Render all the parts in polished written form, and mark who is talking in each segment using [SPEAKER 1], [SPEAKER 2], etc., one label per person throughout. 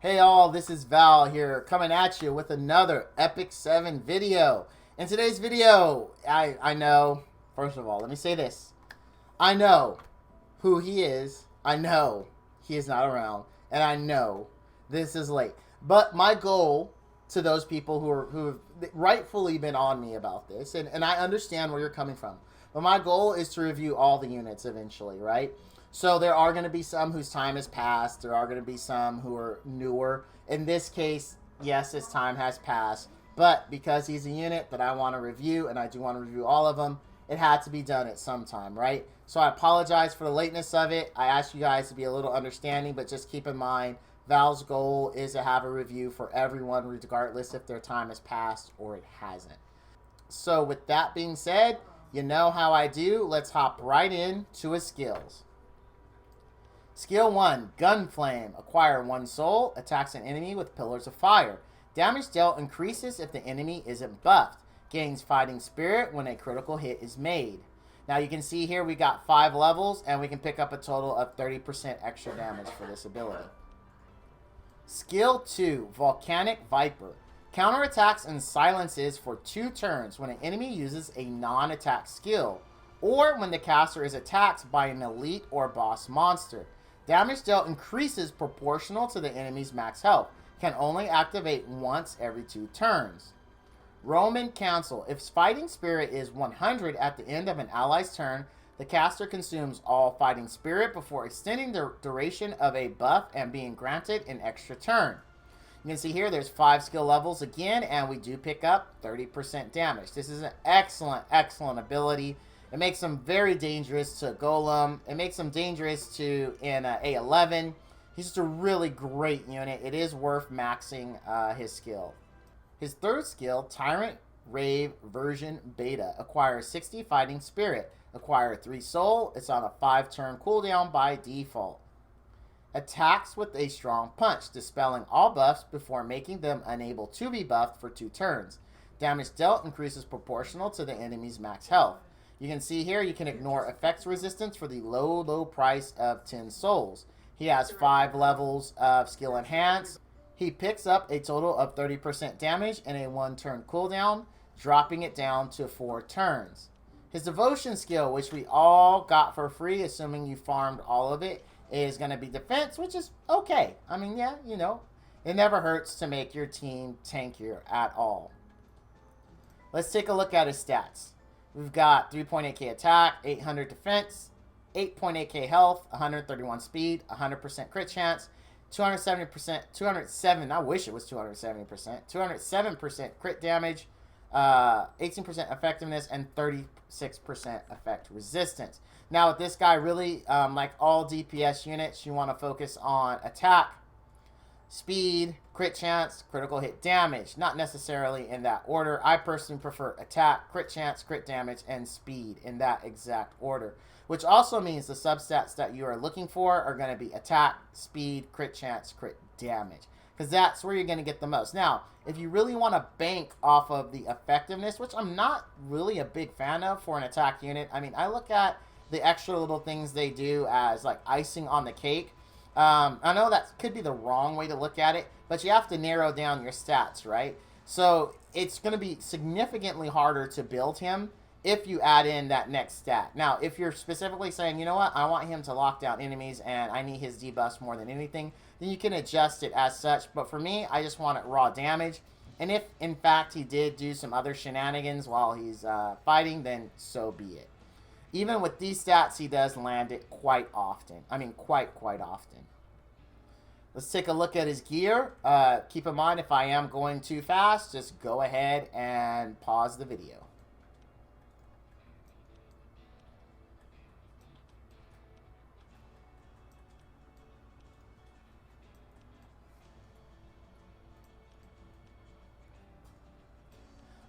[SPEAKER 1] Hey all, this is Val here coming at you with another Epic 7 video. In today's video, I know, first of all, let me say this. I know who he is. I know he is not around. And I know this is late. But my goal to those people who have rightfully been on me about this, and I understand where you're coming from. But my goal is to review all the units eventually, right? So there are going to be some whose time has passed. There are going to be some who are newer. In this case, yes, his time has passed. But because he's a unit that I want to review, and I do want to review all of them, it had to be done at some time, right? So I apologize for the lateness of it. I ask you guys to be a little understanding, but just keep in mind, Val's goal is to have a review for everyone, regardless if their time has passed or it hasn't. So with that being said, you know how I do. Let's hop right in to his skills. Skill 1, Gunflame. Acquire 1 soul. Attacks an enemy with pillars of fire. Damage dealt increases if the enemy isn't buffed. Gains fighting spirit when a critical hit is made. Now you can see here we got 5 levels and we can pick up a total of 30% extra damage for this ability. Skill 2, Volcanic Viper. Counterattacks and silences for 2 turns when an enemy uses a non-attack skill, or when the caster is attacked by an elite or boss monster. Damage dealt increases proportional to the enemy's max health. Can only activate once every 2 turns. Roman Council. If Fighting Spirit is 100 at the end of an ally's turn, the caster consumes all Fighting Spirit before extending the duration of a buff and being granted an extra turn. You can see here there's 5 skill levels again, and we do pick up 30% damage. This is an excellent, excellent ability. It makes him very dangerous to Golem. It makes him dangerous to in A11. He's just a really great unit. It is worth maxing his skill. His third skill, Tyrant, Rave version beta. Acquire 60 fighting spirit. Acquire 3 soul. It's on a 5-turn cooldown by default. Attacks with a strong punch, dispelling all buffs before making them unable to be buffed for 2 turns. Damage dealt increases proportional to the enemy's max health. You can see here you can ignore effects resistance for the low price of 10 souls. He has 5 levels of skill enhance. He picks up a total of 30% damage in a 1-turn cooldown, dropping it down to 4 turns. His devotion skill, which we all got for free, assuming you farmed all of it, is going to be defense, which is okay. I mean, yeah, you know, it never hurts to make your team tankier at all. Let's take a look at his stats. We've got 3.8k attack, 800 defense, 8.8k health, 131 speed, 100% crit chance, 207%, I wish it was 270%, 207% crit damage, 18% effectiveness, and 36% effect resistance. Now with this guy, really, like all DPS units, you want to focus on attack, speed, crit chance, critical hit damage. Not necessarily in that order. I personally prefer attack, crit chance, crit damage, and speed in that exact order. Which also means the substats that you are looking for are going to be attack, speed, crit chance, crit damage. Because that's where you're going to get the most. Now, if you really want to bank off of the effectiveness, which I'm not really a big fan of for an attack unit. I mean, I look at the extra little things they do as like icing on the cake. I know that could be the wrong way to look at it, but you have to narrow down your stats, right? So it's going to be significantly harder to build him if you add in that next stat. Now, if you're specifically saying, you know what, I want him to lock down enemies and I need his debuffs more than anything, then you can adjust it as such. But for me, I just want it raw damage. And if, in fact, he did do some other shenanigans while he's fighting, then so be it. Even with these stats, he does land it quite often. I mean, quite often. Let's take a look at his gear. Keep in mind, if I am going too fast, just go ahead and pause the video.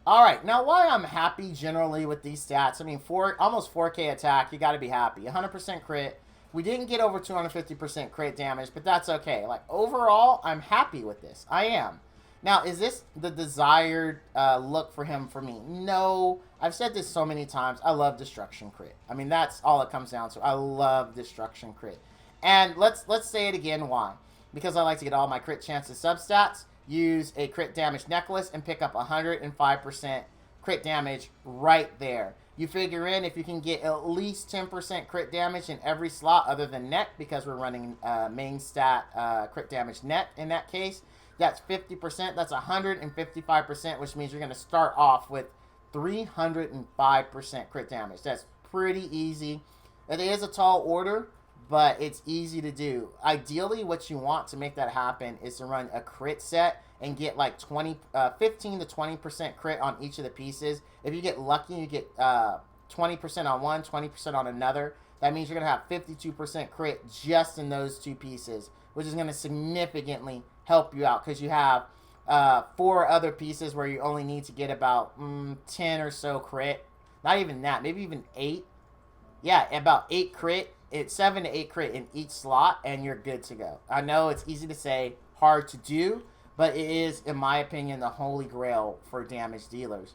[SPEAKER 1] All right, now why I'm happy generally with these stats, I mean, almost 4k attack, you got to be happy. 100% crit. We didn't get over 250% crit damage, but that's okay. Like, overall, I'm happy with this. I am. Now, is this the desired look for him for me? No. I've said this so many times. I love Destruction Crit. I mean, that's all it comes down to. I love Destruction Crit. And let's say it again, why? because I like to get all my crit chances substats, use a crit damage necklace and pick up 105% crit damage right there. You figure in if you can get at least 10% crit damage in every slot other than net, because we're running main stat crit damage net in that case. That's 50%. That's 155%, which means you're going to start off with 305% crit damage. That's pretty easy. It is a tall order, but it's easy to do. Ideally, what you want to make that happen is to run a crit set and get like 15 to 20% crit on each of the pieces. If you get lucky, you get 20% on one, 20% on another. That means you're going to have 52% crit just in those two pieces, which is going to significantly help you out, because you have 4 other pieces where you only need to get about 10 or so crit. Not even that, maybe even 8. Yeah, about 8 crit. It's 7 to 8 crit in each slot, and you're good to go. I know it's easy to say, hard to do, but it is, in my opinion, the holy grail for damage dealers.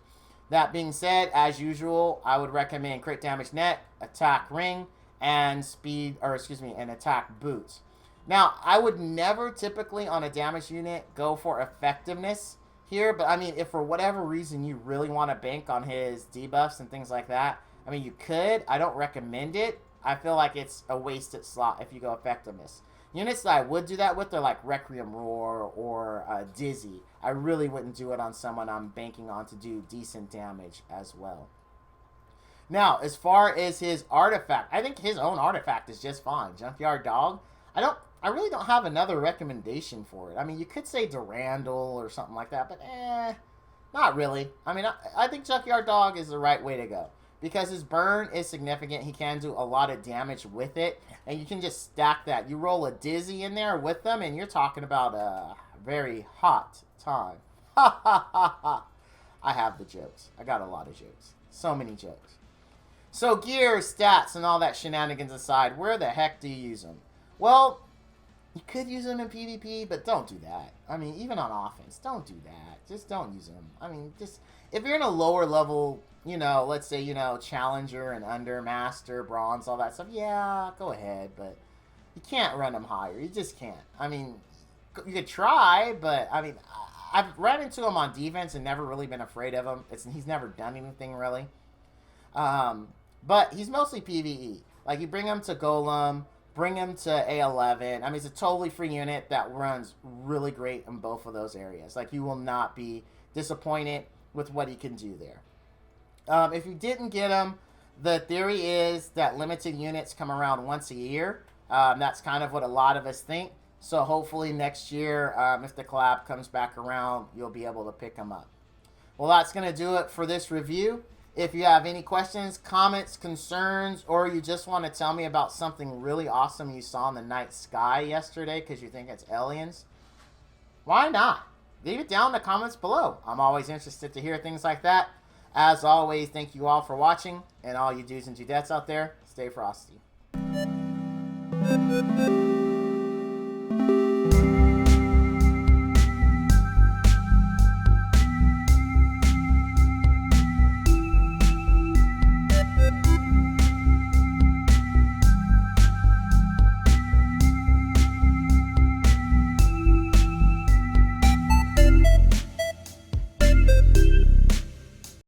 [SPEAKER 1] That being said, as usual, I would recommend crit damage net, attack ring, and and attack boots. Now, I would never typically on a damage unit go for effectiveness here, but I mean, if for whatever reason you really want to bank on his debuffs and things like that, I mean, you could. I don't recommend it. I feel like it's a wasted slot if you go effectiveness. Units that I would do that with are like Requiem Roar or Dizzy. I really wouldn't do it on someone I'm banking on to do decent damage as well. Now, as far as his artifact, I think his own artifact is just fine. Junkyard Dog. I really don't have another recommendation for it. I mean, you could say Durandal or something like that, but not really. I mean, I think Junkyard Dog is the right way to go, because his burn is significant. He can do a lot of damage with it, and you can just stack that. You roll a Dizzy in there with them, and you're talking about a very hot time. Ha ha ha ha. I have the jokes. I got a lot of jokes. So many jokes. So gear, stats, and all that shenanigans aside, where the heck do you use them? Well, you could use them in PvP, but don't do that. I mean, even on offense, don't do that. Just don't use them. I mean, just if you're in a lower level, you know, let's say, you know, Challenger and Under, Master, Bronze, all that stuff, yeah, go ahead, but you can't run them higher. You just can't. I mean, you could try, but, I mean, I've run into him on defense and never really been afraid of him. He's never done anything, really. But he's mostly PvE. Like, you bring him to Golem, bring him to A11. I mean, it's a totally free unit that runs really great in both of those areas. Like, you will not be disappointed with what he can do there. If you didn't get him, the theory is that limited units come around once a year. That's kind of what a lot of us think. So hopefully next year, if the collab comes back around, you'll be able to pick him up. Well, that's going to do it for this review. If you have any questions, comments, concerns, or you just want to tell me about something really awesome you saw in the night sky yesterday because you think it's aliens, why not? Leave it down in the comments below. I'm always interested to hear things like that. As always, thank you all for watching, and all you dudes and dudettes out there, stay frosty.